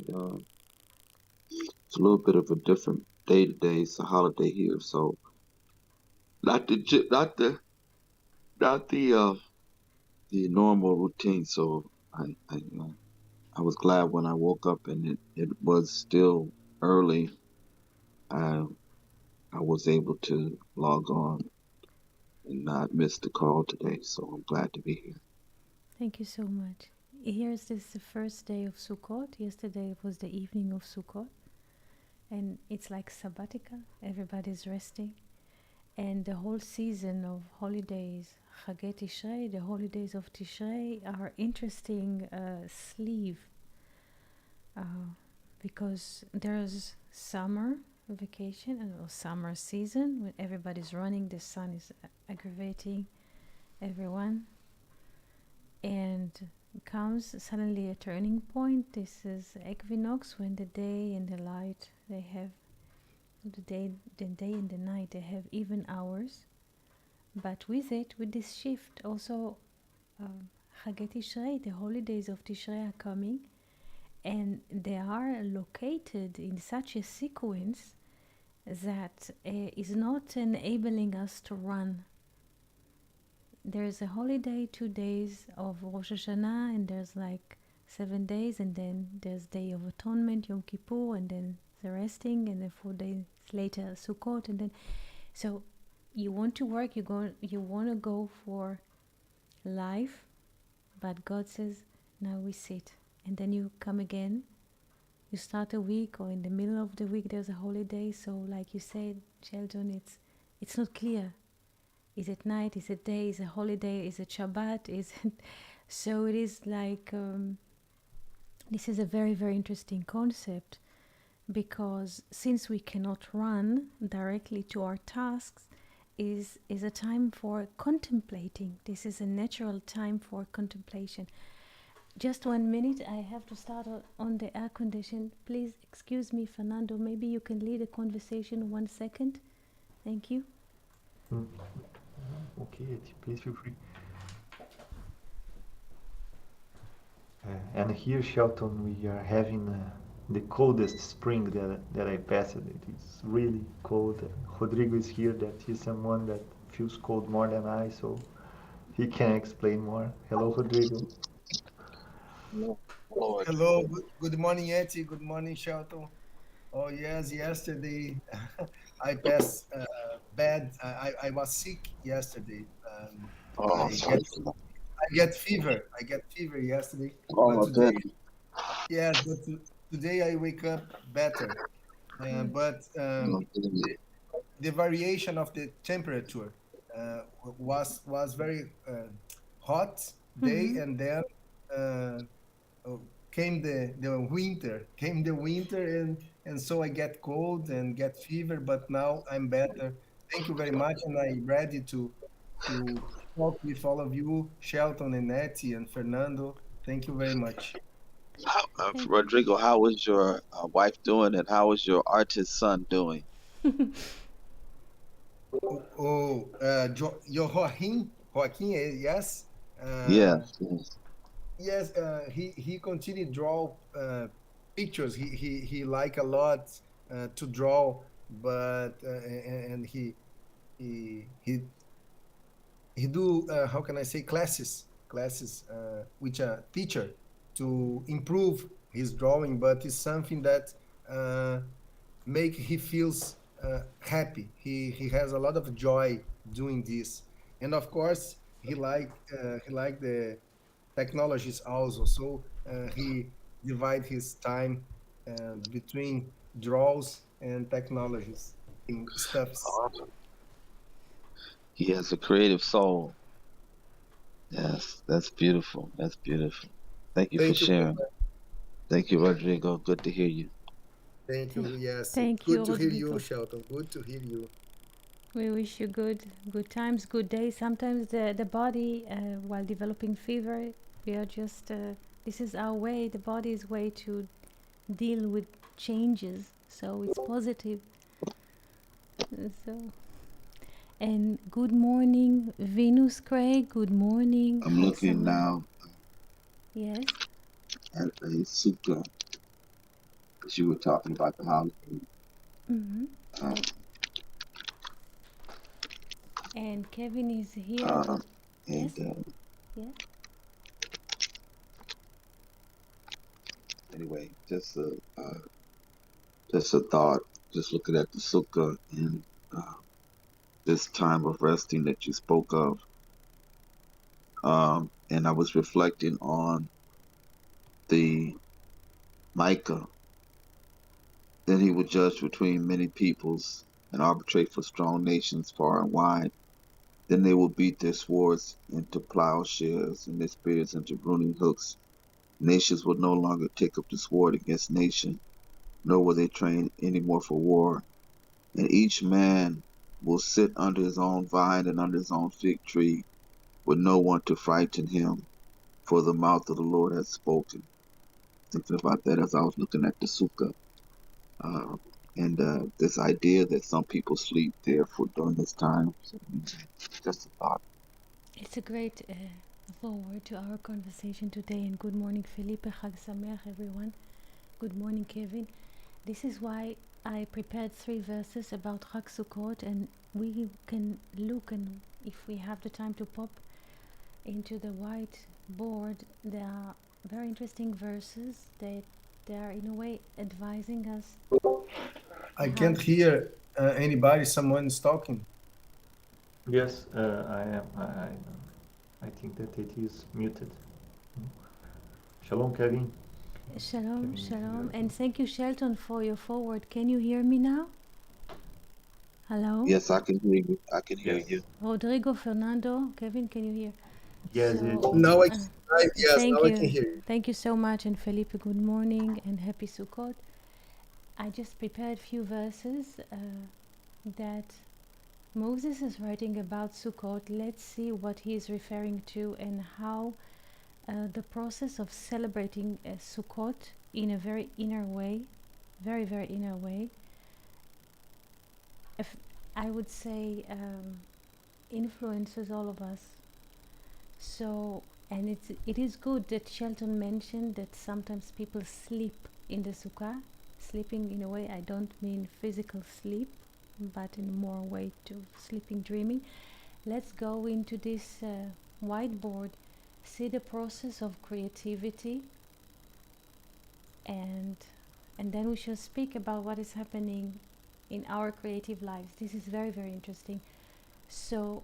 mind. It's a little bit of a different day today. It's a holiday here, so not the j- not the normal routine. So I was glad when I woke up and it was still early. I I was able to log on and not miss the call today. So I'm glad to be here. Thank you so much. Here's this the first day of Sukkot. Yesterday was the evening of Sukkot, and it's like sabbatical. Everybody's resting, and the whole season of holidays, Chagei Tishrei, the holidays of Tishrei, are interesting sleeve uh, because there's summer vacation or summer season when everybody's running. The sun is aggravating everyone, and comes suddenly a turning point. This is equinox, when the day and the light they have the day and the night they have even hours. But with it, with this shift, also Chagei Tishrei, the holidays of Tishrei are coming, and they are located in such a sequence that is not enabling us to run. There's a holiday, 2 days of Rosh Hashanah, and there's like 7 days, and then there's Day of Atonement, Yom Kippur, and then the resting, and then 4 days later Sukkot, and then so you want to work, you want to go for life, but God says now we sit, and then you come again. You start a week, or in the middle of the week there's a holiday. So, like you said, Sheldon, it's not clear. Is it night? Is it day? Is it holiday? Is it Shabbat? Is it so? It is like this is a very very interesting concept because since we cannot run directly to our tasks, is a time for contemplating. This is a natural time for contemplation. Just 1 minute, I have to start on the air condition. Please excuse me, Fernando. Maybe you can lead a conversation 1 second. Thank you. Mm. Okay, please feel free. And here, Shelton, we are having the coldest spring that I passed. It is really cold. Rodrigo is here. That he's someone that feels cold more than I, so he can explain more. Hello, Rodrigo. Lord, Lord. Hello, good morning, Eti. Good morning, Shelton. Oh, yes, yesterday I passed bad. I was sick yesterday. Oh, I sorry get for that. I get fever. I get fever yesterday, Oh but my today, goodness. yes, but today I wake up better. Good. But Oh, goodness. the variation of the temperature was very hot day, Mm-hmm. and then uh, came the winter, and so I get cold and get fever, but now I'm better. Thank you very much, and I'm ready to talk with all of you, Shelton and Nettie and Fernando. Thank you very much. Thank Rodrigo, how is your wife doing, and how is your artist son doing? Joaquin, yes. uh, Yes, yes. Yes, he continued draw pictures. He like a lot to draw, but and he he do how can I say classes with a teacher to improve his drawing, but it's something that uh, make he feels happy. He has a lot of joy doing this, and of course he like the technologies also. So he divide his time between draws and technologies in stuffs. Awesome. He has a creative soul. Yes, that's beautiful. That's beautiful. Thank you for Thank you, sharing. Thank you, Rodrigo. Good to hear you. thank thank, you. Yes, thank you, good to hear you, Rodrigo. Shelton. Good to hear you. We wish you good times, good days. Sometimes the body, while developing fever, we are just this is our way. The body's way to deal with changes. So it's positive. So and good morning, Venus Craig. Good morning. I'm Hi, looking Samantha. now Yes. at a sutra. as you were talking about the holiday. Hmm. Um, And Kevin is here. and Yes. Yeah. anyway, just a thought. Just looking at the sukkah and uh, this time of resting that you spoke of. And I was reflecting on the Micah. Then he would judge between many peoples and arbitrate for strong nations far and wide. Then they will beat their swords into plowshares and their spears into pruning hooks. Nations will no longer take up the sword against nation, nor will they train any more for war. And each man will sit under his own vine and under his own fig tree, with no one to frighten him, for the mouth of the Lord has spoken. Thinking about that as I was looking at the sukkah, uh, and this idea that some people sleep there for during this time. So, just a thought. It's a great forward to our conversation today. And good morning, Felipe. Chag Sameach, everyone. Good morning, Kevin. This is why I prepared 3 verses about Chag Sukkot, and we can look, and if we have the time to pop into the whiteboard, there are very interesting verses that they are in a way advising us. I can't hear anybody. Someone's talking. Yes, I am. I think that it is muted. Shalom, Kevin. Shalom, Can you shalom, hear and thank you, Shelton, for your forward. Can you hear me now? Hello? Yes, I can hear you. I can hear Yes. you. Rodrigo, Fernando, Kevin, can you hear? Yes, So, it. Now uh, yes, thank now I you. can hear you. Thank you so much, and Felipe, good morning and happy Sukkot. I just prepared a few verses that Moses is writing about Sukkot. Let's see what he is referring to and how the process of celebrating Sukkot in a very inner way, very, very inner way, if I would say influences all of us. So, and it is good that Shelton mentioned that sometimes people sleep in the sukkah. Sleeping in a way, I don't mean physical sleep, but in more way to sleeping, dreaming. Let's go into this whiteboard, see the process of creativity, and then we shall speak about what is happening in our creative lives. This is very, very interesting. So,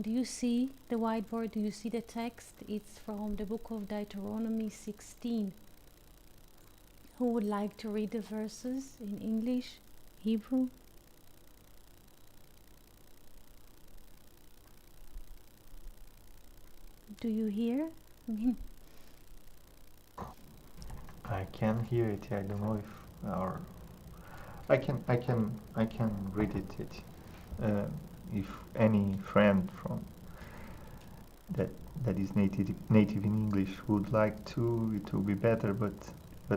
do you see the whiteboard? Do you see the text? It's from the book of Deuteronomy 16. Who would like to read the verses in English, Hebrew? Do you hear? I can hear it. I don't know if or I can read it. If any friend from that is native in English would like to, it will be better. But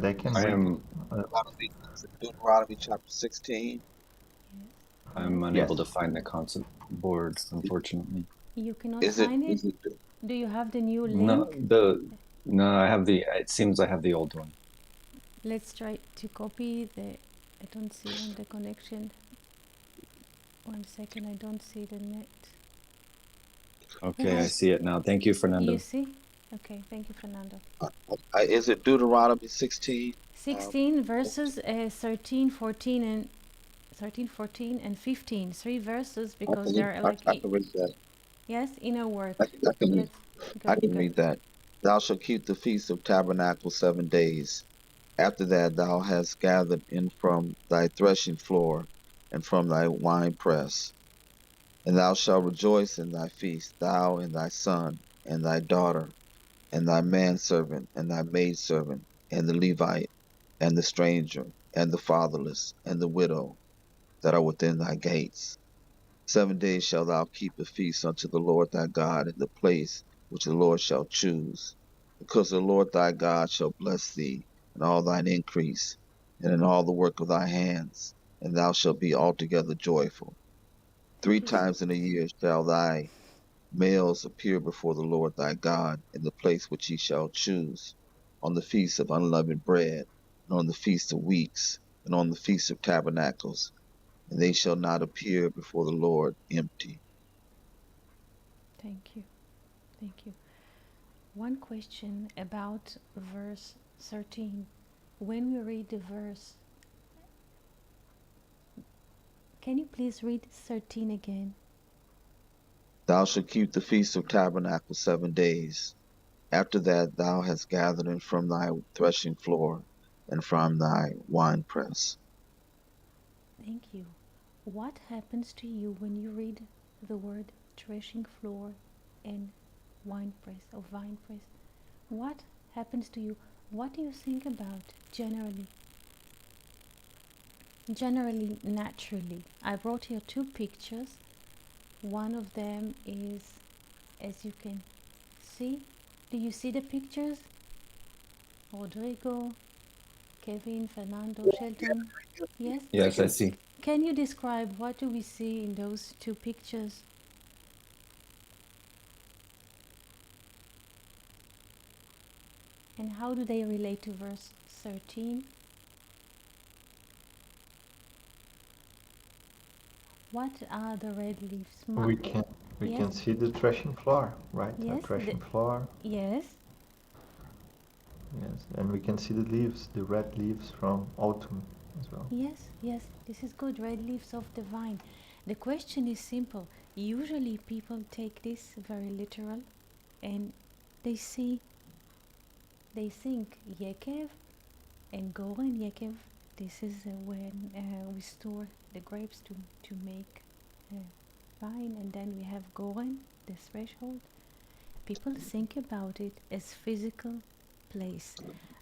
I can I read am Deuteronomy chapter 16. I'm unable to Yes. find the concept board, unfortunately. You cannot Is it? find it? Is it? Do you have the new No, link? I have the. It seems I have the old one. Let's try to copy the. I don't see on the connection. 1 second, I don't see the net. Okay, I Yes. see it now. Thank you, Fernando. You see? Okay, thank you, Fernando. Is it Deuteronomy 16? 16 verses 13, 14, and 15. 3 verses because they're like I can read that. yes, inner work. I can read. Let's I can read that. Thou shalt keep the feast of tabernacles 7 days. After that thou hast gathered in from thy threshing floor and from thy winepress. And thou shalt rejoice in thy feast, thou and thy son, and thy daughter, and thy manservant, and thy maidservant, and the Levite, and the stranger, and the fatherless, and the widow, that are within thy gates. 7 days shalt thou keep a feast unto the Lord thy God in the place which the Lord shall choose, because the Lord thy God shall bless thee in all thine increase, and in all the work of thy hands, and thou shalt be altogether joyful. 3 times in a year shall thy males appear before the Lord thy God in the place which he shall choose, on the feast of unleavened bread. and on the feast of weeks, and on the feast of tabernacles, and they shall not appear before the Lord empty. Thank you. Thank you. One question about verse 13. When we read the verse, can you please read 13 again? Thou shalt keep the feast of tabernacles 7 days. After that thou hast gathered in from thy threshing floor and from thy winepress. Thank you. What happens to you when you read the word threshing floor and wine press or vine press? What happens to you? What do you think about generally? Generally, naturally. I brought here 2 pictures. One of them is, as you can see, do you see the pictures? Rodrigo, Kevin, Fernando, Shelton. Yes? Yes, I see. Can you describe what do we see in those 2 pictures? And how do they relate to verse 13? What are the red leaves? We can Yes. see the threshing floor, right? Yes, A threshing floor. Yes, Yes, and we can see the leaves, the red leaves from autumn as well. yes, yes. This is good. Red leaves of the vine. The question is simple. Usually people take this very literal and they think Yekev and Goren Yekev. This is when we store the grapes to make wine, and then we have Goren, the threshold. People think about it as physical place,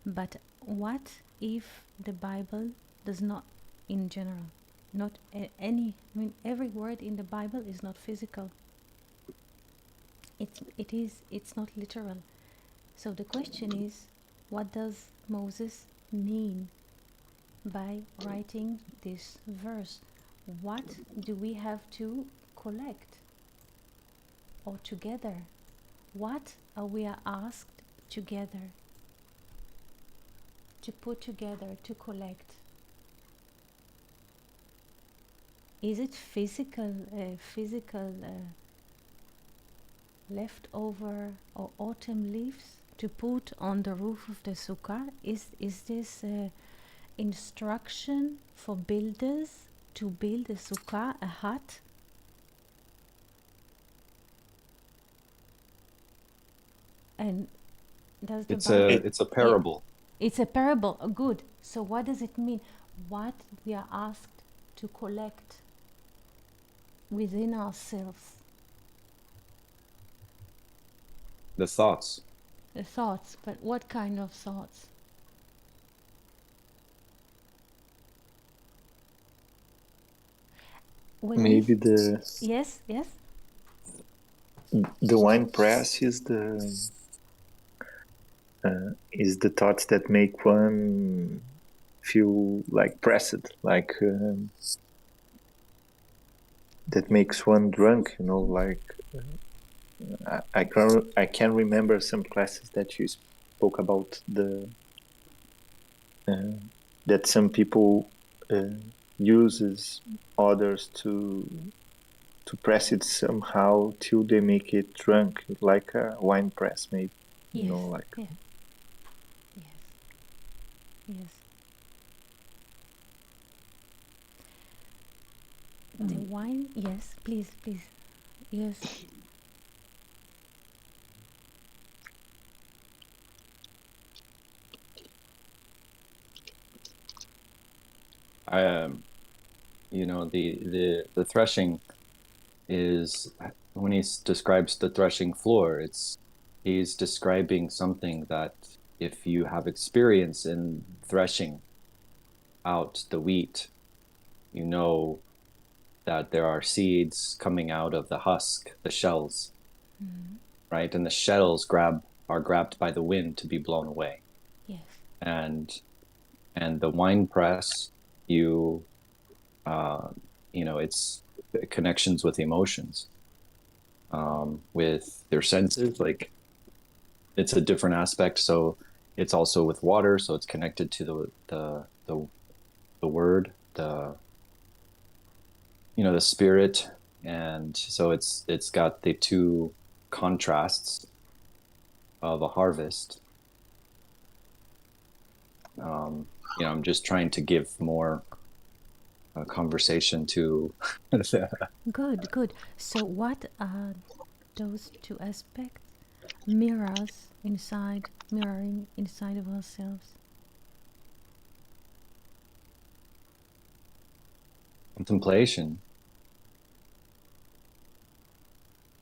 but what if the Bible does not, in general, not every word in the Bible is not physical. It's not literal. So the question is, what does Moses mean by writing this verse? What do we have to collect or together? What are we asked together to put together, to collect? Is it physical leftover or autumn leaves to put on the roof of the sukkah? Is this instruction for builders to build a sukkah, a hut? And does the Bible? It's a parable. It's a parable. Oh, good. So what does it mean? What we are asked to collect within ourselves? The thoughts. The thoughts, but what kind of thoughts? When we Maybe the yes, wine press is the thoughts that make one feel like pressed, like that makes one drunk, you know, like I can remember some classes that you spoke about that some people uses others to press it somehow till they make it drunk, like a wine press, maybe. yes, You know, like yeah. Yes. The wine, yes, please. Yes. The threshing is, when he describes the threshing floor, he's describing something that if you have experience in threshing out the wheat, you know that there are seeds coming out of the husk, the shells, right? And the shells are grabbed by the wind to be blown away. Yes. And the wine press, it's connections with emotions, with their senses. Like, it's a different aspect. So it's also with water, so it's connected to the word, the spirit, and so it's got the two contrasts of a harvest. I'm just trying to give more conversation to Good, good. So, what are those two aspects? Mirroring inside of ourselves. contemplation.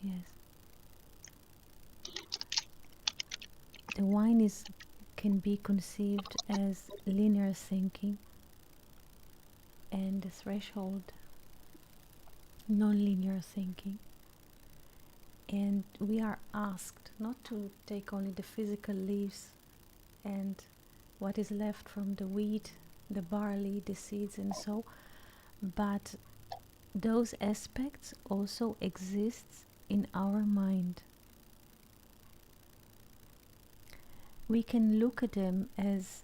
Yes. The wine can be conceived as linear thinking, and the threshold, non-linear thinking. And we are asked not to take only the physical leaves and what is left from the wheat, the barley, the seeds, and so, but those aspects also exist in our mind. We can look at them as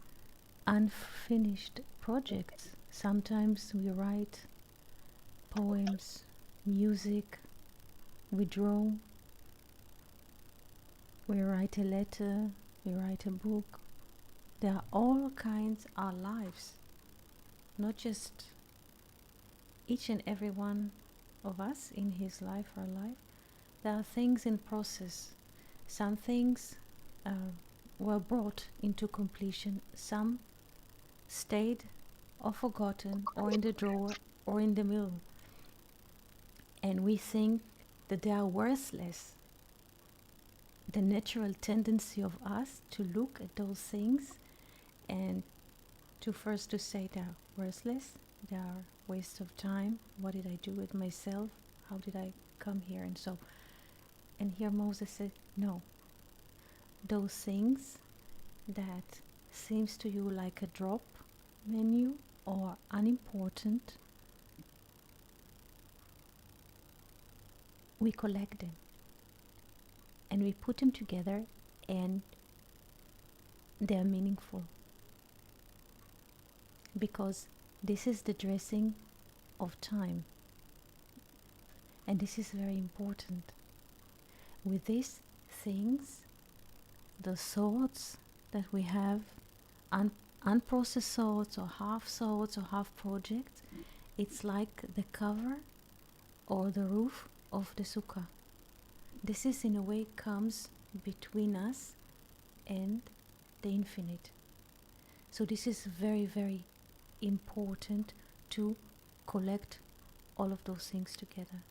unfinished projects. Sometimes we write poems, music, we draw, we write a letter, we write a book. There are all kinds of our lives, not just each and every one of us in his life or life. There are things in process. Some things were brought into completion. Some stayed or forgotten or in the drawer or in the mill. And we think that they are worthless. The natural tendency of us to look at those things and to say they are worthless, they are waste of time. What did I do with myself? How did I come here? And so, and here Moses said, no. Those things that seems to you like a drop menu or unimportant, we collect them and we put them together, and they are meaningful, because this is the dressing of time, and this is very important. With these things, the thoughts that we have, unprocessed thoughts or half projects, it's like the cover or the roof of the sukkah. This is in a way comes between us and the infinite. So this is very, very important to collect all of those things together.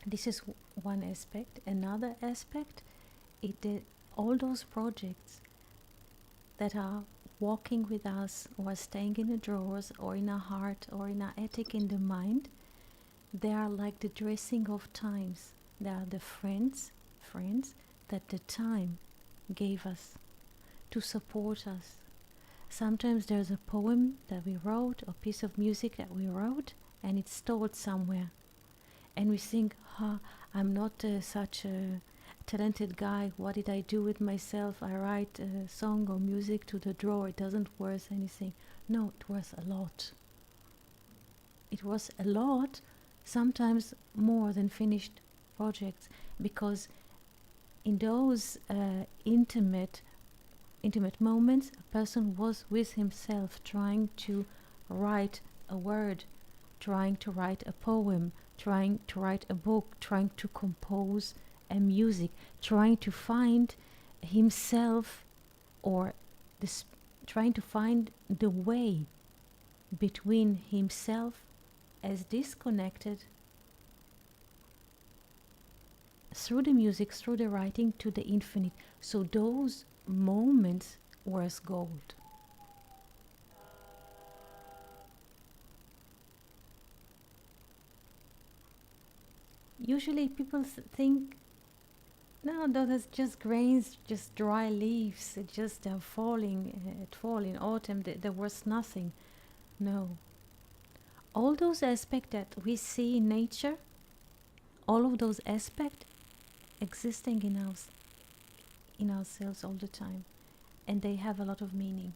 This is one aspect. Another aspect, all those projects that are walking with us or staying in the drawers or in our heart or in our attic in the mind, they are like the dressing of times. They are the friends that the time gave us to support us. Sometimes there's a poem that we wrote, or piece of music that we wrote, and it's stored somewhere. And we think, I'm not such a talented guy. What did I do with myself? I write a song or music to the drawer. It doesn't worth anything. No, it worth a lot. It was a lot, sometimes more than finished projects, because in those intimate moments, a person was with himself, trying to write a word, trying to write a poem, trying to write a book, trying to compose a music, trying to find himself, or trying to find the way between himself as disconnected through the music, through the writing, to the infinite. So those moments worth gold. Usually people think, no, that's just grains, just dry leaves, it just falling, it fall in autumn, there was nothing. No. All those aspects that we see in nature, all of those aspects existing in ourselves all the time. and they have a lot of meaning.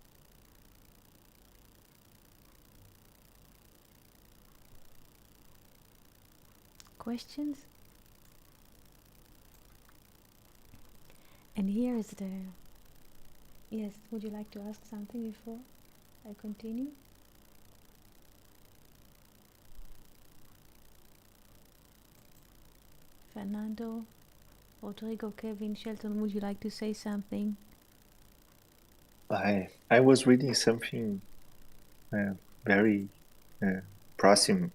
Questions? And here is the... Yes, would you like to ask something before I continue? Fernando, Rodrigo, Kevin, Shelton, would you like to say something? I was reading something very proximate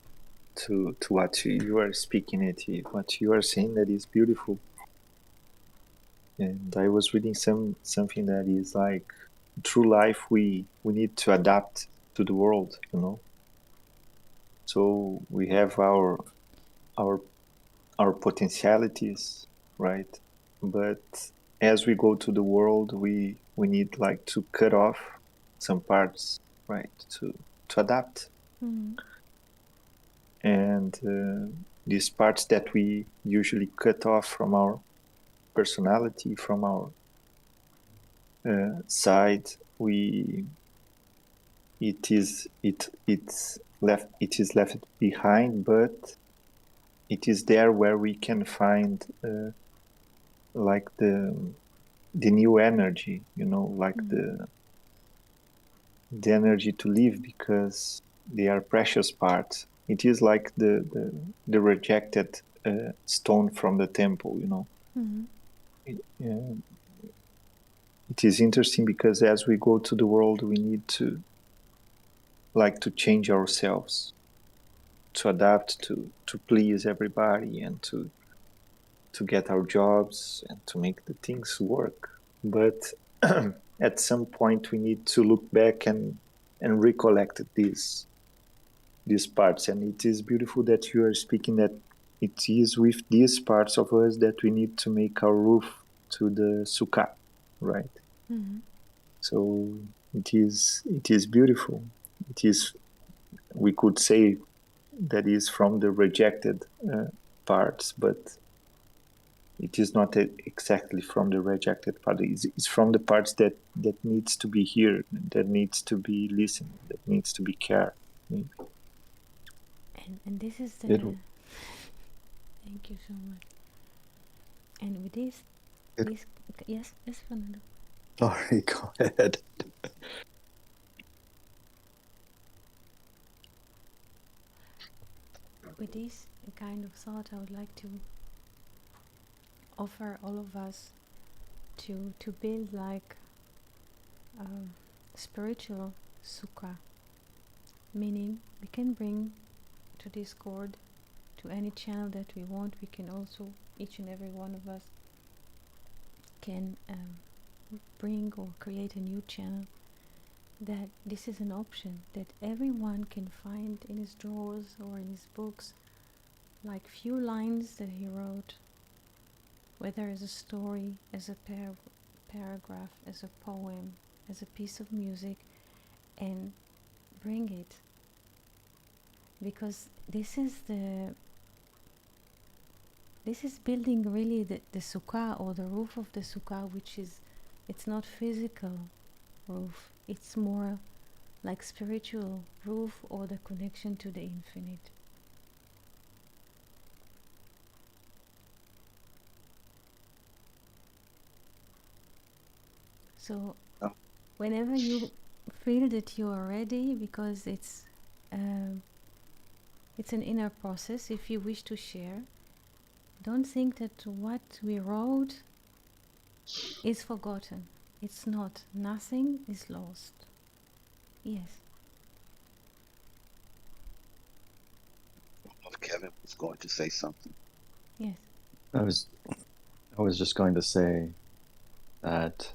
to what you are speaking it, what you are saying that is beautiful. And I was reading something that is like, through life we need to adapt to the world, you know. So we have our potentialities, right? But as we go to the world, we need like to cut off some parts, right? To adapt. Mm-hmm. And these parts that we usually cut off from our personality, from our side, it is left behind, but it is there where we can find like the new energy, you know, like the energy to live, because they are precious parts. It is like the rejected stone from the temple, you know. Mm-hmm. It is interesting because as we go to the world, we need to change ourselves, to adapt, to please everybody, and to get our jobs and to make the things work. But at some point we need to look back and recollect these parts. And it is beautiful that you are speaking that it is with these parts of us that we need to make our roof to the sukkah, right? Mm-hmm. So it is beautiful. It is, we could say, that is from the rejected parts, but it is not exactly from the rejected part. It's from the parts that needs to be here, that needs to be listened, that needs to be cared. Maybe. And this is the... Thank you so much. And with this... Yes, Fernando. Sorry, go ahead. With this kind of thought, I would like to offer all of us to build like a spiritual sukkah, meaning we can bring to Discord, to any channel that we want. We can also, each and every one of us can bring or create a new channel. That this is an option that everyone can find in his drawers or in his books, like few lines that he wrote, whether as a story, as a paragraph, as a poem, as a piece of music, and bring it, because this is building really the sukkah, or the roof of the sukkah, which is, it's not physical roof, it's more like spiritual roof, or the connection to the infinite. So whenever you feel that you are ready, because it's an inner process, if you wish to share, don't think that what we wrote is forgotten. It's not. Nothing is lost. Yes. Kevin was going to say something. Yes. I was just going to say that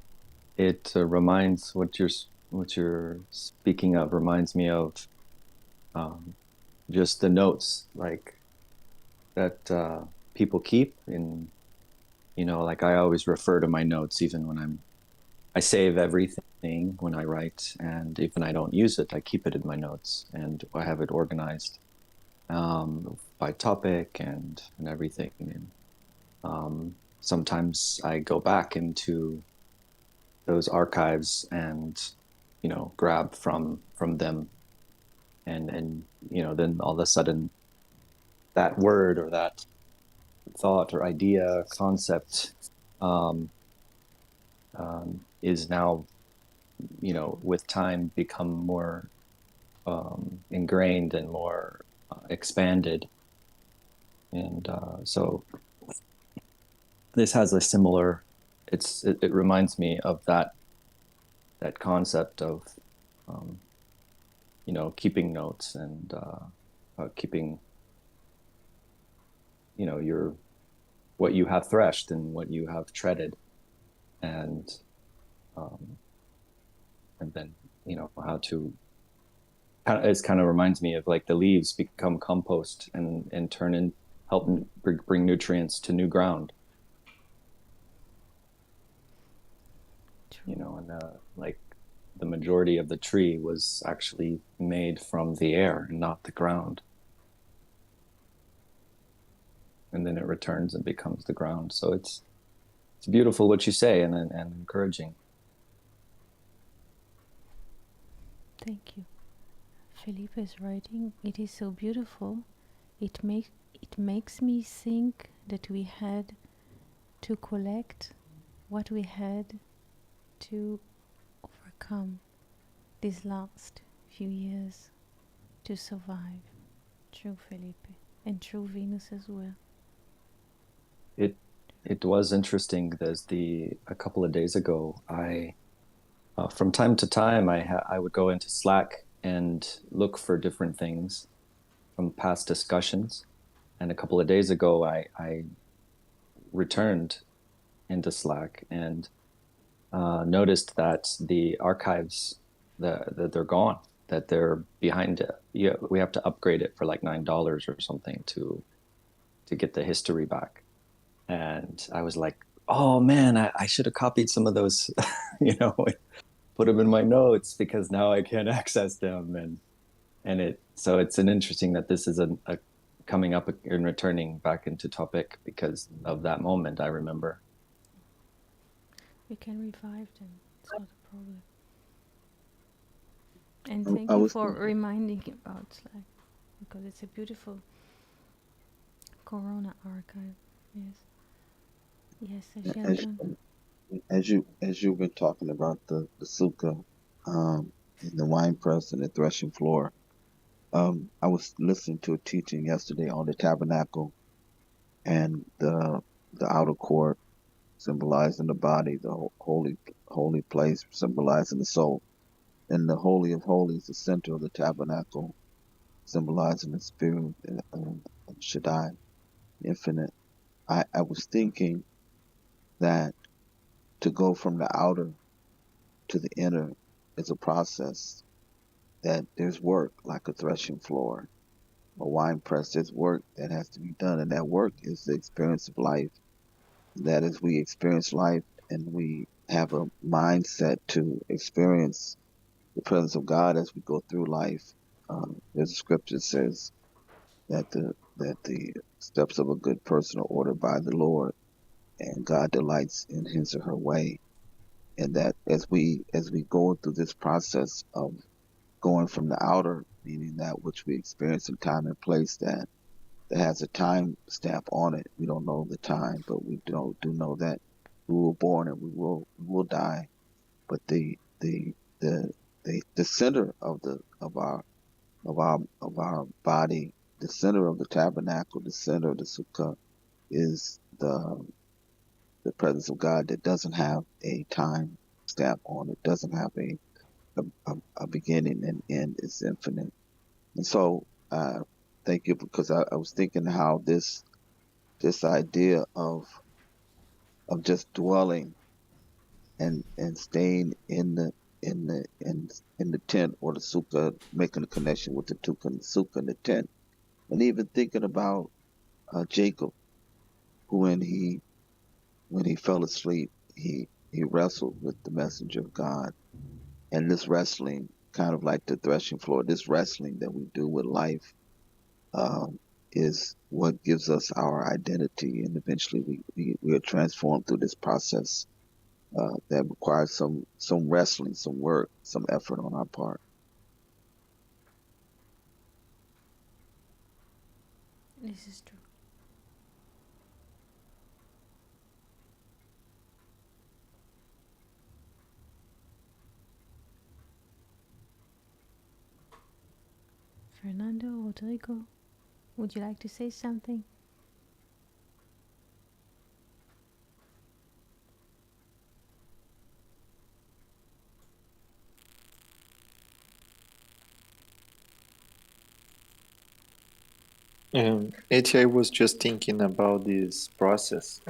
it reminds, what you're speaking of reminds me of just the notes, like that people keep in, you know, like I always refer to my notes even when I save everything when I write, and even I don't use it, I keep it in my notes, and I have it organized by topic and everything. And sometimes I go back into those archives and grab from them, and then all of a sudden that word or that thought or idea concept is now with time become more ingrained and more expanded, and so this has a similar. It reminds me of that concept of keeping notes and keeping your what you have threshed and what you have treaded, and then how to it kind of reminds me of like the leaves become compost and turn in, help bring nutrients to new ground. And like the majority of the tree was actually made from the air and not the ground. And then it returns and becomes the ground. So it's beautiful what you say, and encouraging. Thank you. Philippe is writing, it is so beautiful. It makes me think that we had to collect what we had to overcome these last few years to survive. True, Felipe, and true, Venus as well. It was interesting. A couple of days ago, I from time to time I would go into Slack and look for different things from past discussions, and a couple of days ago I returned into Slack and noticed that the archives that they're gone, that they're behind it. Yeah, we have to upgrade it for like $9 or something to get the history back. And I was like, oh man, I should have copied some of those, put them in my notes, because now I can't access them. So it's an interesting that this is a coming up and returning back into topic because of that moment. I remember. We can revive them. It's not a problem. And thank you for reminding about Slack, because it's a beautiful Corona archive. Yes, as you've been talking about the sukkah, and the wine press and the threshing floor, I was listening to a teaching yesterday on the tabernacle and the outer court symbolizing the body, the holy place symbolizing the soul, and the holy of holies, the center of the tabernacle, symbolizing the spirit of Shaddai, infinite. I was thinking that to go from the outer to the inner is a process, that there's work like a threshing floor, a wine press. There's work that has to be done, and that work is the experience of life. That is, we experience life and we have a mindset to experience the presence of God as we go through life. There's a scripture that says that the steps of a good person are ordered by the Lord, and God delights in his or her way. And that as we go through this process of going from the outer, meaning that which we experience in time and place, that has a time stamp on it. We don't know the time, but we do know that we were born and we will die. But the center of our body, the center of the tabernacle, the center of the sukkah, is the presence of God that doesn't have a time stamp on it, doesn't have a beginning and end. It's infinite. And so thank you, because I was thinking how this idea of just dwelling and staying in the tent or the sukkah, making a connection with the sukkah and the tent, and even thinking about Jacob, who when he fell asleep, he wrestled with the messenger of God, and this wrestling, kind of like the threshing floor, this wrestling that we do with life, is what gives us our identity, and eventually we are transformed through this process that requires some wrestling, some work, some effort on our part. This is true. Fernando, Rodrigo, would you like to say something? Eti, I was just thinking about this process.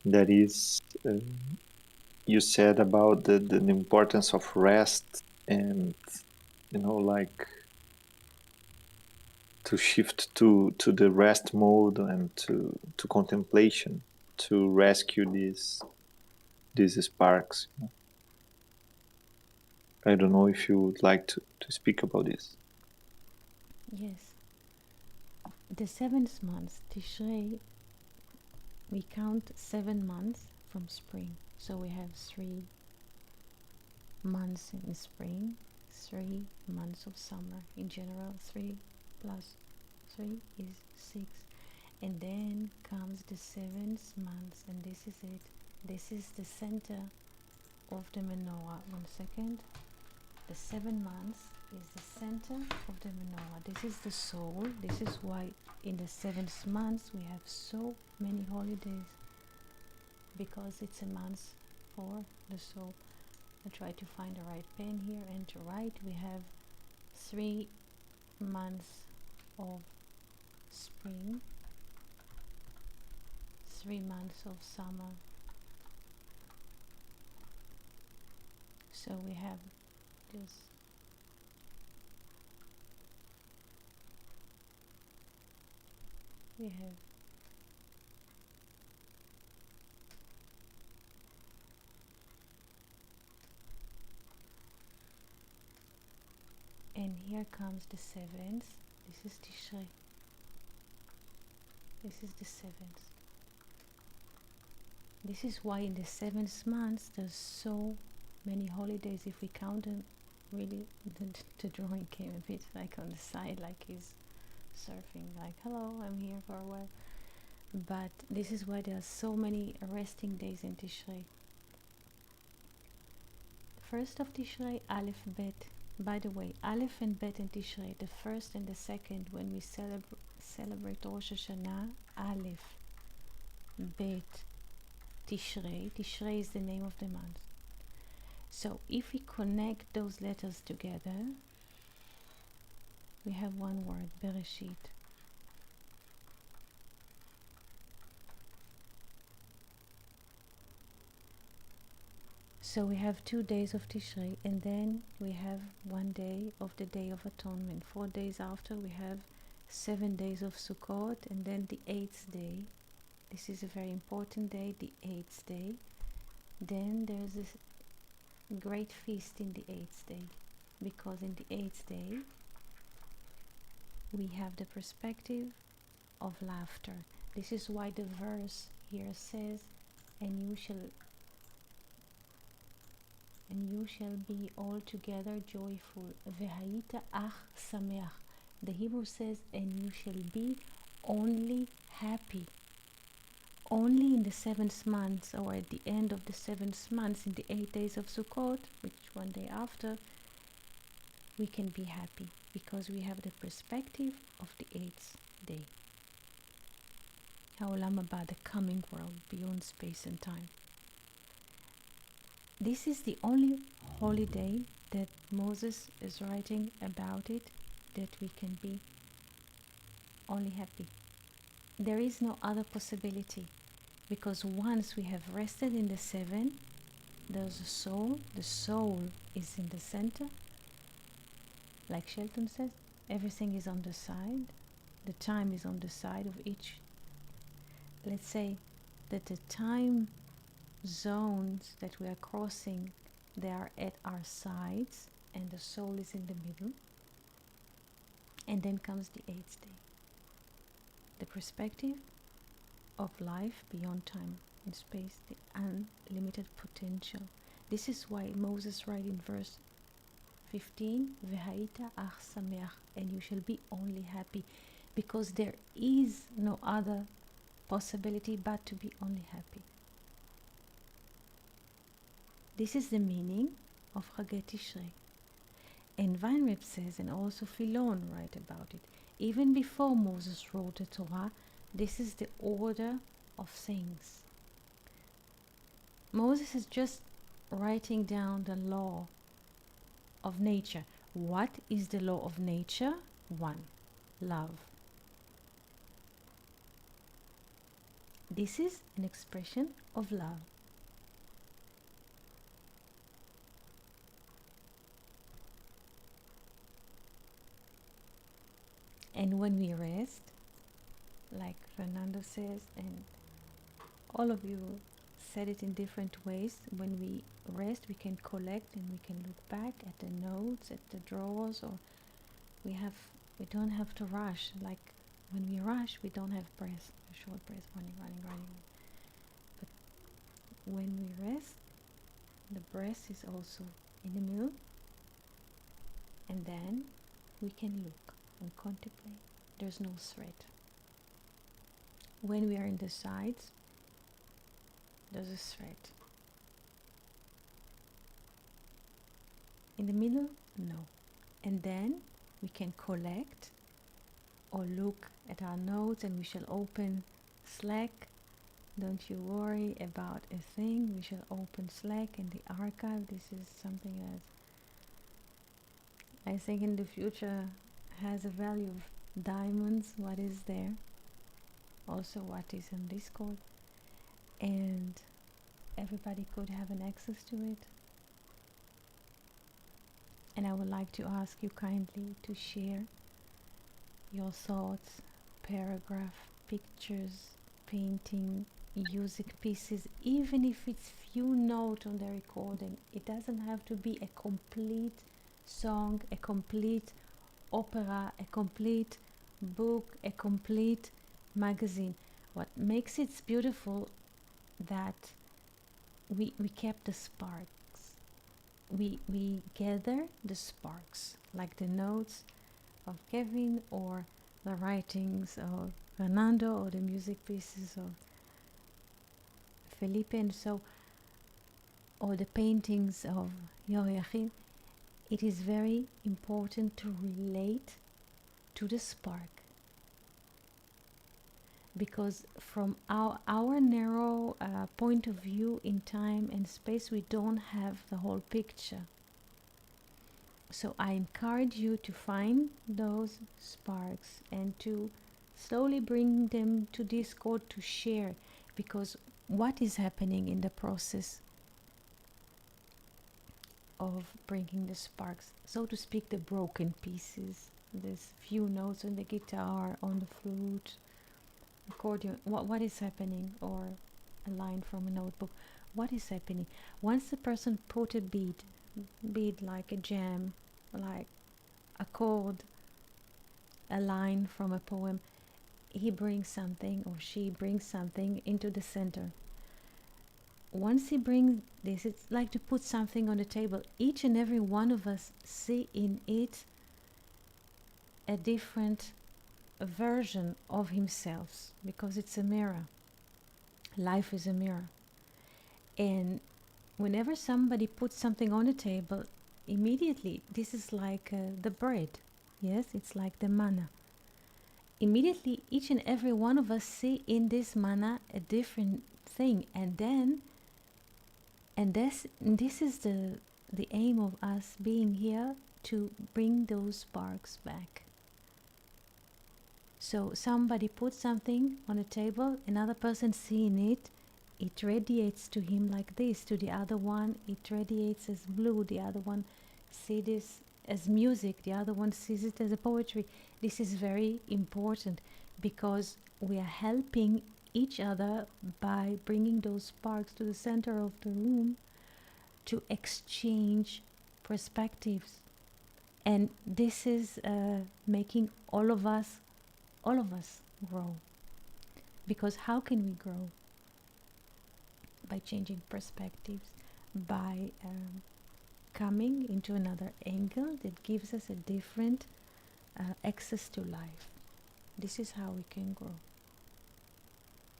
That is, you said about the importance of rest and, like to shift to the rest mode and to contemplation to rescue these sparks. I don't know if you would like to speak about this. Yes. The 7th month, Tishrei, we count 7 months from spring. So we have 3 months in spring, 3 months of summer. In general, 3 plus 3 is 6. And then comes the 7th month, and this is it. This is the center of the menorah. 1 second. The 7 months is the center of the menorah. This is the soul. This is why in the 7th month we have so many holidays, because it's a month for the soul. I try to find the right pen here and to write. We have 3 months of spring, 3 months of summer. So we have this. We have and here comes the 7th. This is Tishrei. This is the 7th. This is why in the 7th month there's so many holidays. If we count them, really the drawing came a bit like on the side, like he's surfing, like hello, I'm here for a while. But this is why there are so many resting days in Tishrei. First of Tishrei, Aleph Bet. By the way, Aleph and Bet in Tishrei, the first and the second, when we celebrate Rosh Hashanah, Aleph, Bet, Tishrei. Tishrei is the name of the month. So if we connect those letters together, we have one word, Bereshit. So we have 2 days of Tishrei, and then we have 1 day of the Day of Atonement. 4 days after, we have 7 days of Sukkot, and then the 8th day. This is a very important day, the 8th day. Then there's this great feast in the 8th day, because in the 8th day we have the perspective of laughter. This is why the verse here says, and you shall be altogether joyful. V'hayita ach sameach. The Hebrew says, and you shall be only happy. Only in the 7th month, or at the end of the 7th month, in the 8 days of Sukkot, which 1 day after, we can be happy, because we have the perspective of the 8th day. Ha'olam haba, the coming world, beyond space and time. This is the only holiday that Moses is writing about it, that we can be only happy. There is no other possibility, because once we have rested in the 7, there's a soul. The soul is in the center. Like Shelton says, everything is on the side. The time is on the side of each. Let's say that the time zones that we are crossing, they are at our sides, and the soul is in the middle. And then comes the 8th day, the perspective of life beyond time. in space, the unlimited potential. This is why Moses writes in verse 15, V'haita ach sameach, and you shall be only happy, because there is no other possibility but to be only happy. This is the meaning of Chagei Tishrei. And Weinreb says, and also Philon write about it, even before Moses wrote the Torah, this is the order of things. Moses is just writing down the law of nature. What is the law of nature? One, love. This is an expression of love. And when we rest, like Fernando says, and all of you said it in different ways, when we rest we can collect and we can look back at the notes, at the drawers, or we don't have to rush. Like when we rush we don't have breath, a short breath, running. But when we rest, the breath is also in the middle, and then we can look and contemplate. There's no threat. When we are in the sides, there's a threat. In the middle, no. And then we can collect or look at our notes, and we shall open Slack. Don't you worry about a thing. We shall open Slack and the archive. This is something that I think in the future has a value of diamonds. What is there? Also what is on Discord. And everybody could have an access to it. And I would like to ask you kindly to share your thoughts, paragraph, pictures, painting, music pieces, even if it's few notes on the recording. It doesn't have to be a complete song, a complete opera, a complete book, a complete magazine. What makes it beautiful that we kept the sparks. We gather the sparks, like the notes of Kevin, or the writings of Fernando, or the music pieces of Felipe, and so, or the paintings of Yoachim. It is very important to relate to the spark, because from our narrow point of view in time and space, we don't have the whole picture. So I encourage you to find those sparks and to slowly bring them to Discord to share, because what is happening in the process of bringing the sparks, so to speak, the broken pieces, there's few notes on the guitar, on the flute, accordion, what is happening, or a line from a notebook, what is happening once the person put a beat like a jam, like a chord, a line from a poem, he brings something or she brings something into the center. Once he brings this, it's like to put something on the table. Each and every one of us see in it a different version of himself, because it's a mirror. Life is a mirror. And whenever somebody puts something on the table, immediately, this is like the bread. Yes, it's like the manna. Immediately, each and every one of us see in this manna a different thing. And this is the aim of us being here, to bring those sparks back. So somebody puts something on the table, another person seeing it, it radiates to him like this, to the other one it radiates as blue, the other one sees this as music, the other one sees it as a poetry. This is very important, because we are helping each other by bringing those sparks to the center of the room to exchange perspectives. And this is making all of us grow. Because how can we grow? by changing perspectives, by coming into another angle that gives us a different access to life. This is how we can grow.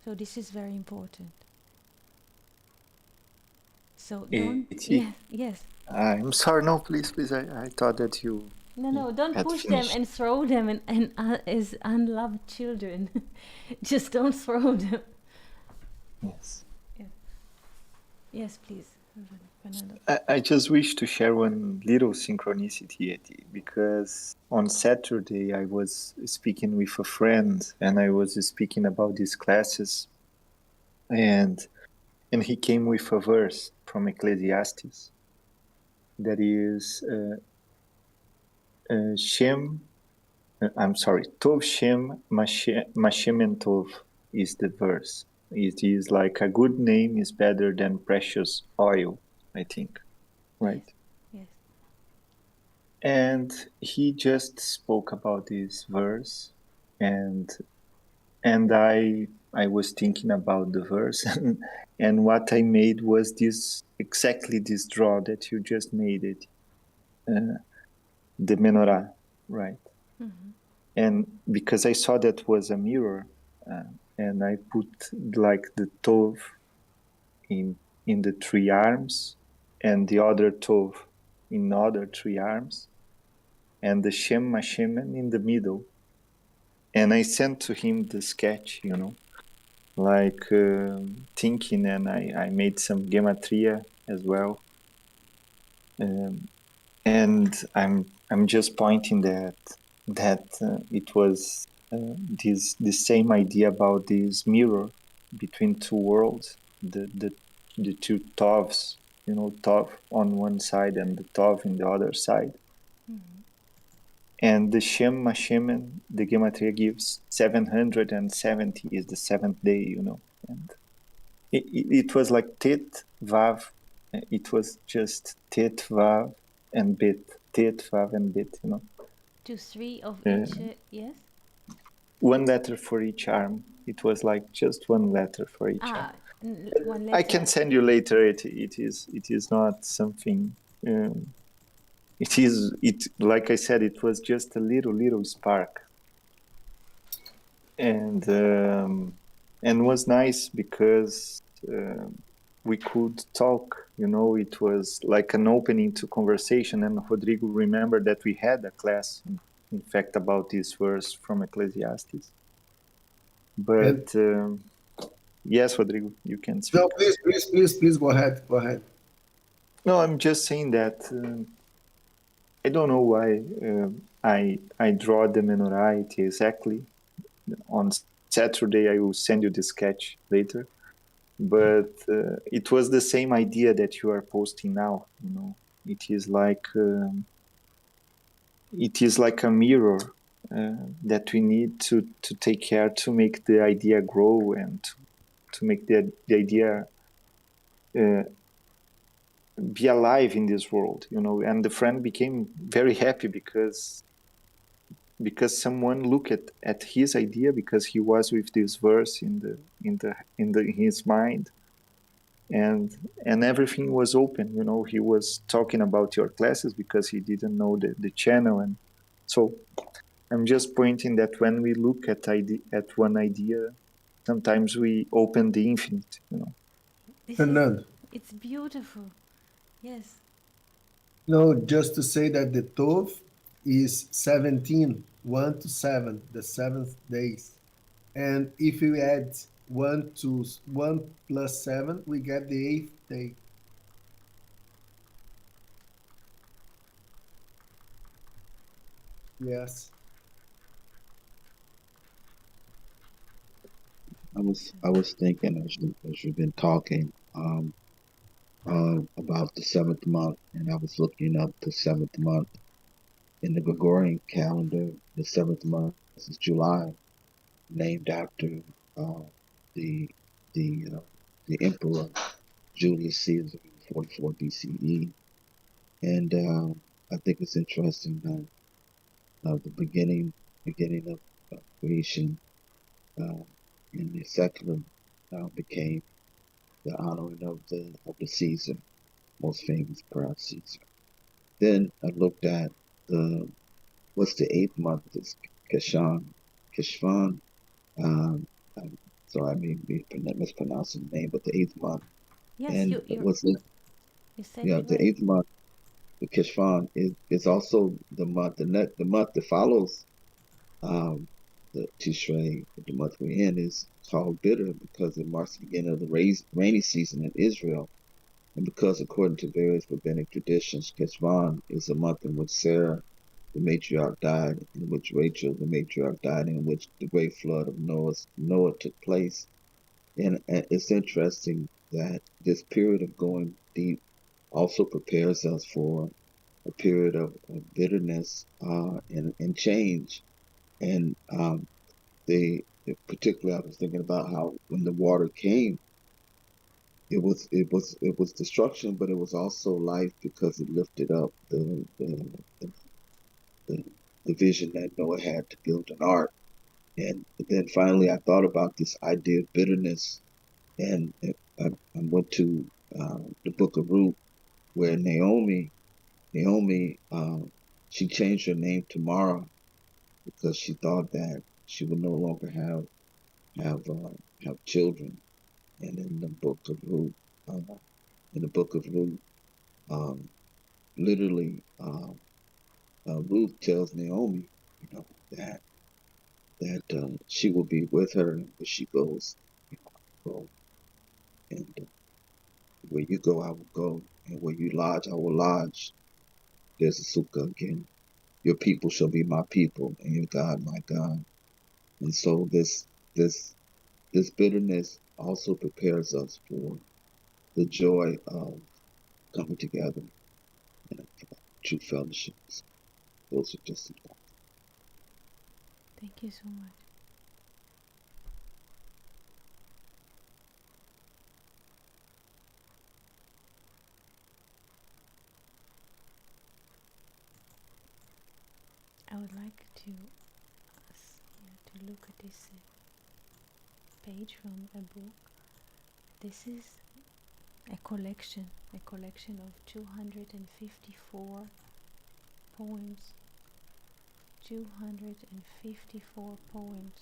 So this is very important. So don't. Yes. I'm sorry. No, please. I thought that you No, don't had push them finished. and throw them and as unloved children. Just don't throw them. Yes. Yes, please, Fernando. I just wish to share one little synchronicity, because on Saturday I was speaking with a friend and I was speaking about these classes, and he came with a verse from Ecclesiastes that is Shem. I'm sorry, Tov Shem Mashem and Tov is the verse. It is like a good name is better than precious oil, I think, right? Yes. And he just spoke about this verse, and I was thinking about the verse, and what I made was exactly this draw that you just made it, the menorah, right? Mm-hmm. And because I saw that was a mirror, and I put like the Tov in the three arms, and the other Tov in other three arms, and the Shem Mashemen in the middle. And I sent to him the sketch, like thinking, and I made some gematria as well. And I'm just pointing that it was the same idea about this mirror between two worlds, the two Tovs, Tov on one side and the Tov in the other side. Mm-hmm. And the Shem Mashemen, the Gematria gives 770 is the seventh day, and it was like Tet, Vav, it was just Tet, Vav, and Bet, Tet, Vav, and Bet, 2, 3 of each, yes? One letter for each arm. It was like just one letter for each arm. One letter. I can send you later. It is not something. Like I said, it was just a little spark, and was nice because we could talk. It was like an opening to conversation. And Rodrigo remembered that we had a class, in fact, about this verse from Ecclesiastes. But yes, Rodrigo, you can speak. No, please go ahead. Go ahead. No, I'm just saying that I don't know why I draw the menorah exactly. On Saturday, I will send you the sketch later. But it was the same idea that you are posting now. It is like a mirror that we need to take care to make the idea grow and to make the idea be alive in this world. And the friend became very happy because someone looked at his idea, because he was with this verse in his mind, and everything was open. He was talking about your classes because he didn't know the channel. And so I'm just pointing that when we look at one idea, sometimes we open the infinite. Fernando, it's beautiful. Yes. No, just to say that the Tov is 17, 1 to 7, the 7th days. And if we add 1 plus 7, we get the 8th day. Yes. I was thinking as you've been talking about the seventh month, and I was looking up the seventh month in the Gregorian calendar. The seventh month is July, named after the the emperor Julius Caesar, 44 BCE, and I think it's interesting that the beginning of creation in the secular became the honoring of the Caesar, most famous perhaps Caesar. Then I looked at the what's the eighth month? It's Keshan, Keshvan. I'm sorry, I may be mispronouncing the name, but the eighth month. Yes, And what's it? you said Yeah, it the right. eighth month, the Keshvan is also the month. The month that follows um, the Tishrei, the month we're in, is called bitter because it marks the beginning of the rainy season in Israel. And because, according to various rabbinic traditions, Kesvan is a month in which Sarah, the matriarch, died, in which Rachel, the matriarch, died, in which the great flood of Noah took place. And it's interesting that this period of going deep also prepares us for a period of bitterness and change. And particularly, I was thinking about how when the water came, it was destruction, but it was also life because it lifted up the, the vision that Noah had to build an ark. And then finally, I thought about this idea of bitterness, and I went to the Book of Ruth, where Naomi, she changed her name to Mara because she thought that she would no longer have children. And uh, in the Book of Ruth, um, literally, Ruth tells Naomi, you know, that she will be with her where she goes. You know, go, and where you go, I will go, and where you lodge, I will lodge. There's a sukkah again. Your people shall be my people, and your God my God. And so this bitterness also prepares us for the joy of coming together in a true fellowship. Those are just some thoughts. Thank you so much. I would like to look at this page from a book. This is a collection of 254 poems. 254 poems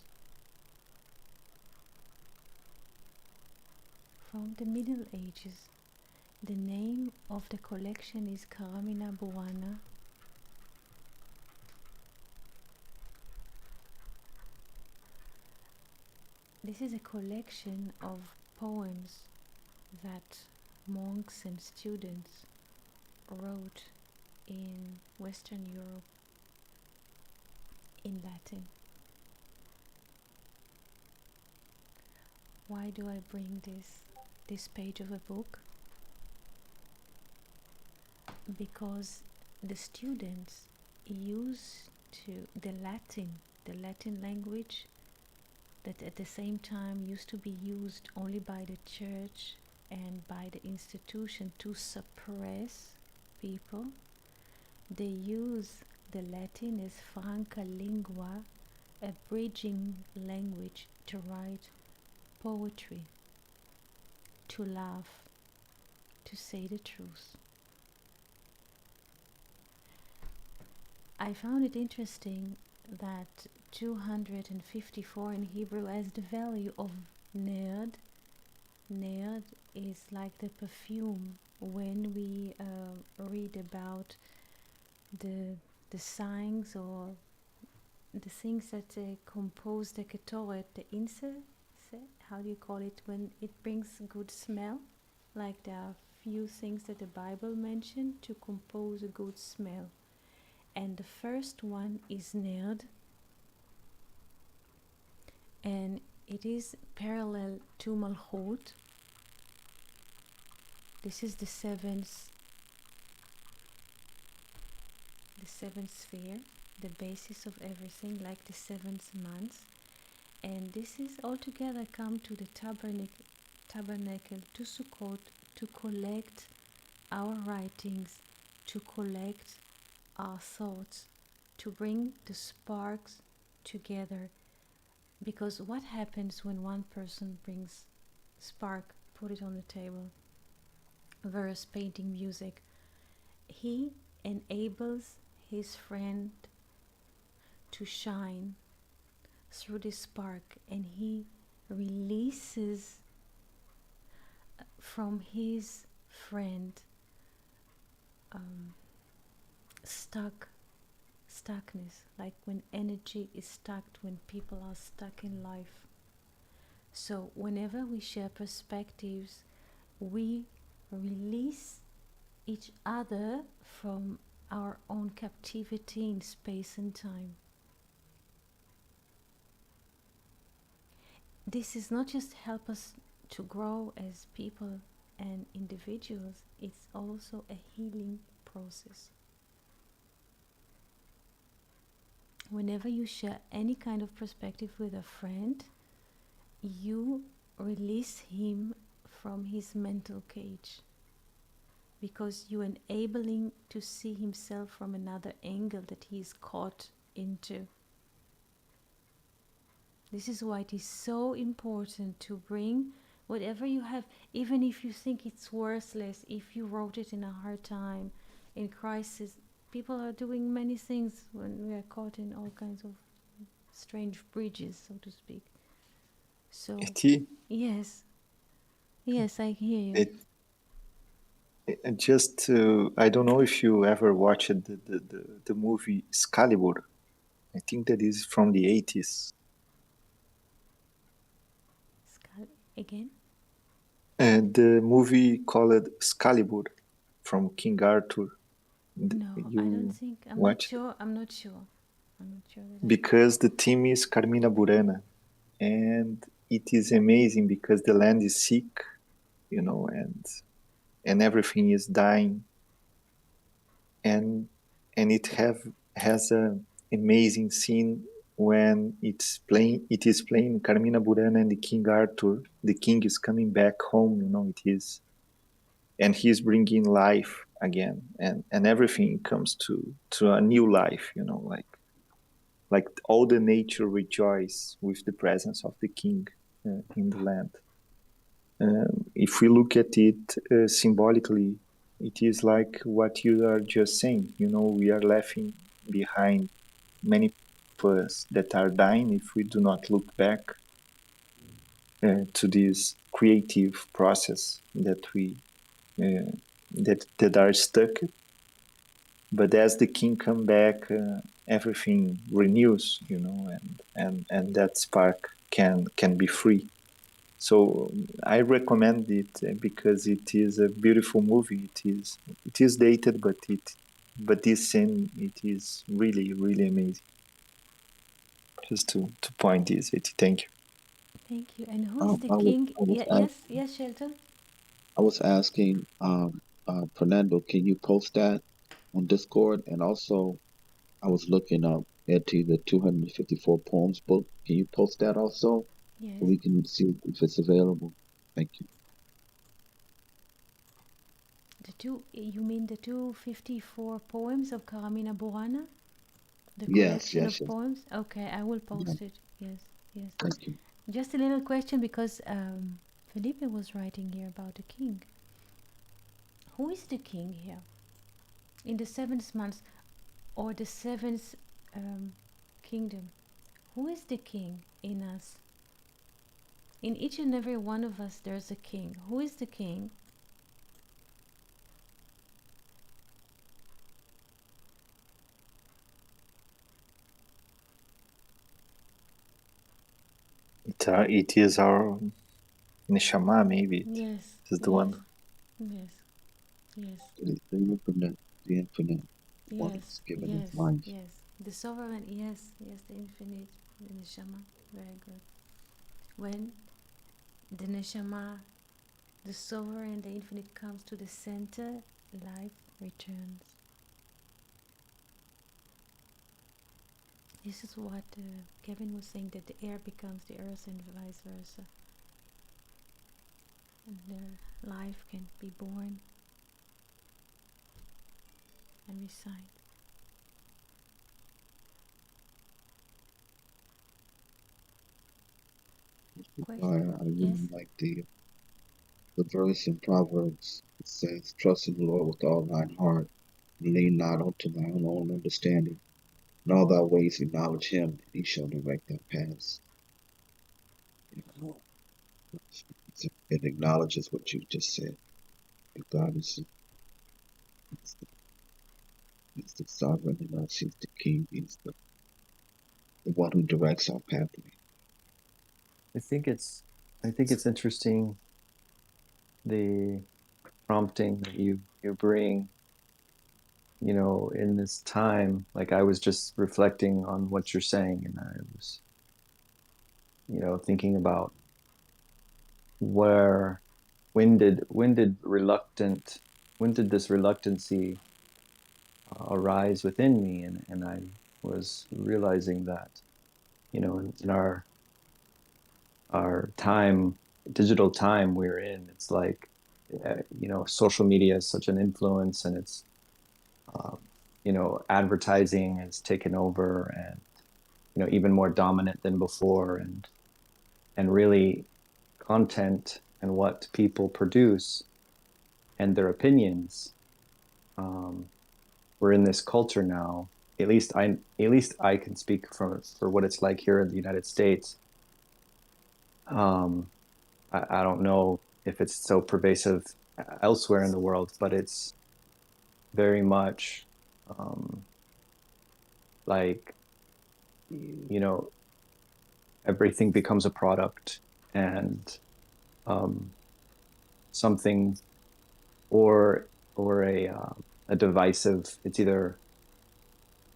from the Middle Ages. The name of the collection is Karamina Burana. This is a collection of poems that monks and students wrote in Western Europe in Latin. Why do I bring this page of a book? Because the students use the Latin language that at the same time used to be used only by the church and by the institution to suppress people. They use the Latin as franca lingua, a bridging language to write poetry, to laugh, to say the truth. I found it interesting that 254 in Hebrew has the value of nerd. Nerd is like the perfume. When we read about the signs or the things that compose the ketoret, the incense, how do you call it, when it brings good smell? Like there are few things that the Bible mentioned to compose a good smell. And the first one is nerd, and it is parallel to Malchut. This is the seventh sphere, the basis of everything, like the seventh month. And this is all together come to the tabernacle to Sukkot, to collect our writings, to collect our thoughts, to bring the sparks together. Because what happens when one person brings spark put it on the table. Verse, painting, music. He enables his friend to shine through this spark, and he releases from his friend stuckness, like when energy is stuck, when people are stuck in life. So whenever we share perspectives, we release each other from our own captivity in space and time. This is not just help us to grow as people and individuals, it's also a healing process. Whenever you share any kind of perspective with a friend, you release him from his mental cage, because you enabling to see himself from another angle that he is caught into. This is why it is so important to bring whatever you have, even if you think it's worthless, if you wrote it in a hard time, in crisis. People are doing many things when we are caught in all kinds of strange bridges, so to speak. So, Eti, yes, I hear you. just I don't know if you ever watched the movie Excalibur. I think that is from the 80s. Again? And the movie called Excalibur from King Arthur. No, I don't think. I'm not sure. Because the theme is Carmina Burana, and it is amazing because the land is sick, you know, and everything is dying, and it has an amazing scene when it is playing Carmina Burana and the King Arthur. The king is coming back home, you know, and he's bringing life again, and everything comes to a new life, you know, like all the nature rejoice with the presence of the king in the land. If we look at it symbolically, it is like what you are just saying. You know, we are leaving behind many of us that are dying if we do not look back to this creative process that we that are stuck. But as the king come back, everything renews, you know, and that spark can be free. So I recommend it because it is a beautiful movie. It is dated, but this scene, it is really amazing. Just to point this, thank you. Thank you. And who's the king? Yes, Shelton. I was asking Fernando, can you post that on Discord? And also, I was looking up into the 254 poems book. Can you post that also? Yes. So we can see if it's available. Thank you. You mean the 254 poems of Carmina Burana? The Yes, collection of poems? Okay, I will post it. Yes. Thank you. Just a little question, because Felipe was writing here about the king. Who is the king here? In the 7th month, or the 7th kingdom, who is the king in us? In each and every one of us, there's a king. Who is the king? It is our neshama, maybe. Yes. Is the one. Yes. It's the infinite. The infinite. One is given in life. Yes. The sovereign. Yes. The infinite. The neshama. Very good. When the neshama, the sovereign, the infinite, comes to the center, life returns. This is what Kevin was saying, that the air becomes the earth and vice versa. And life can be born and reside. I really like the verse in Proverbs. It says, "Trust in the Lord with all thine heart, and lean not unto thine own understanding. In all thy ways acknowledge him, and he shall direct thy paths." You know, it acknowledges what you just said. That God is the, is the sovereign, and us. He's the king. He's the one who directs our pathway. I think it's interesting the prompting that you bring, in this time. Like I was just reflecting on what you're saying, and I was, thinking about where when did this reluctancy arise within me, and I was realizing that, in our time, digital time we're in, it's like, social media is such an influence, and it's, um, advertising has taken over, and, even more dominant than before, and really content and what people produce and their opinions. Um, we're in this culture now. At least I can speak for what it's like here in the United States. Um, I don't know if it's so pervasive elsewhere in the world, but it's very much, like, you know, everything becomes a product, and um, something, or a divisive. It's either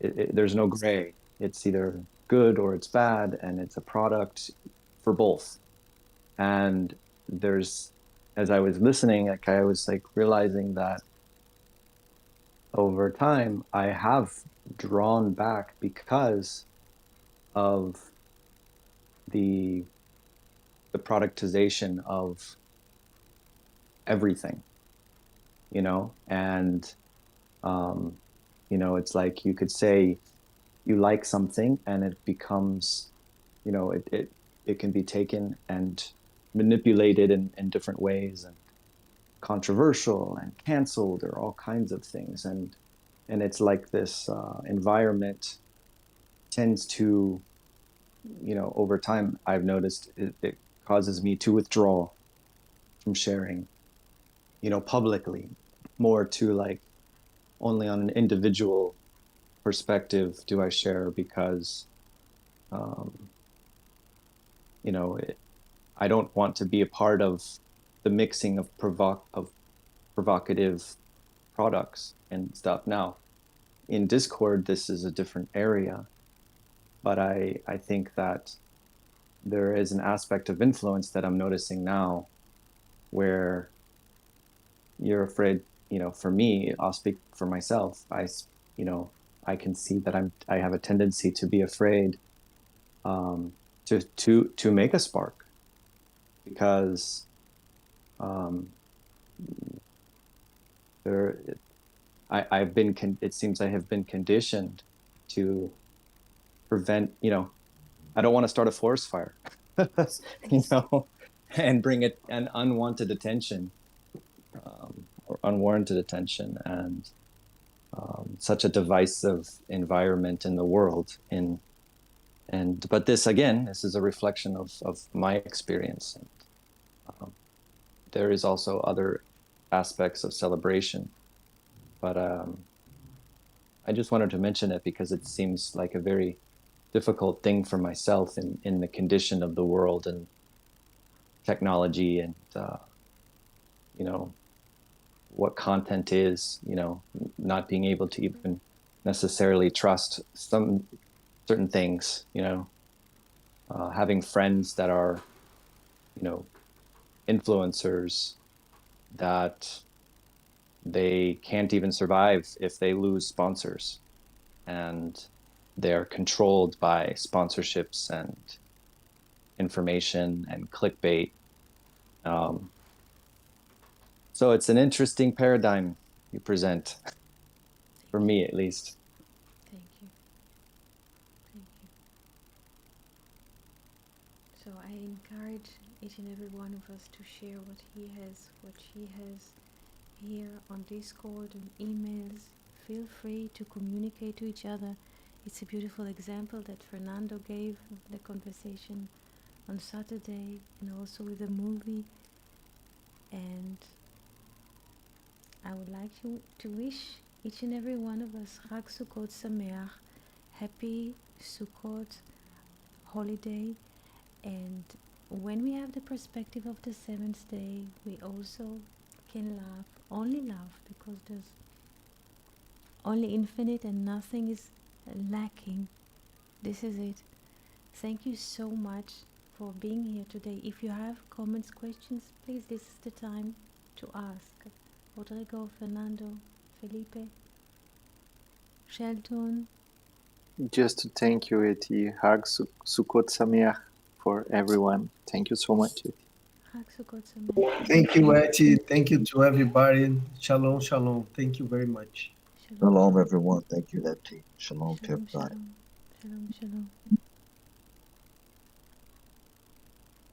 there's no gray. It's either good or it's bad, and it's a product for both. And there's, as I was listening, like I was like realizing that over time I have drawn back because of the productization of everything, and um, it's like you could say you like something, and it becomes, it can be taken and manipulated in different ways, and controversial and canceled, or all kinds of things, and it's like this environment tends to, over time I've noticed it causes me to withdraw from sharing, publicly, more to like only on an individual perspective do I share, because um, I don't want to be a part of the mixing of provocative products and stuff. Now, in Discord, this is a different area, but I think that there is an aspect of influence that I'm noticing now, where you're afraid. For me, I'll speak for myself. You know, I can see that I have a tendency to be afraid, to make a spark, because um, there I've been it seems I have been conditioned to prevent, I don't want to start a forest fire, you know, and bring it an unwanted attention, or unwarranted attention, and such a divisive environment in the world. But this is a reflection of my experience. And there is also other aspects of celebration, but I just wanted to mention it because it seems like a very difficult thing for myself in the condition of the world and technology, and you know what content is, not being able to even necessarily trust some certain things, having friends that are, influencers, that they can't even survive if they lose sponsors, and they're controlled by sponsorships and information and clickbait. Um, so it's an interesting paradigm you present, for me at least. Thank you. Thank you. So I encourage each and every one of us to share what she has here on Discord and emails. Feel free to communicate to each other. It's a beautiful example that Fernando gave of the conversation on Saturday and also with the movie. And I would like to wish each and every one of us Chag Sukkot Sameach, happy Sukkot holiday. And when we have the perspective of the seventh day, we also can laugh, only laugh, because there's only infinite and nothing is lacking. This is it. Thank you so much for being here today. If you have comments, questions, please, this is the time to ask. Rodrigo, Fernando, Felipe, Shelton. Just to thank you, Eti. Hag Sukkot Sameach for everyone. Thank you so much, Eti. Chag Sukkot Sameach. Thank you, Eti. Thank you to everybody. Shalom, shalom. Thank you very much. Shalom, everyone. Thank you, Letty. Shalom to Shalom, everybody. shalom. Shalom, shalom.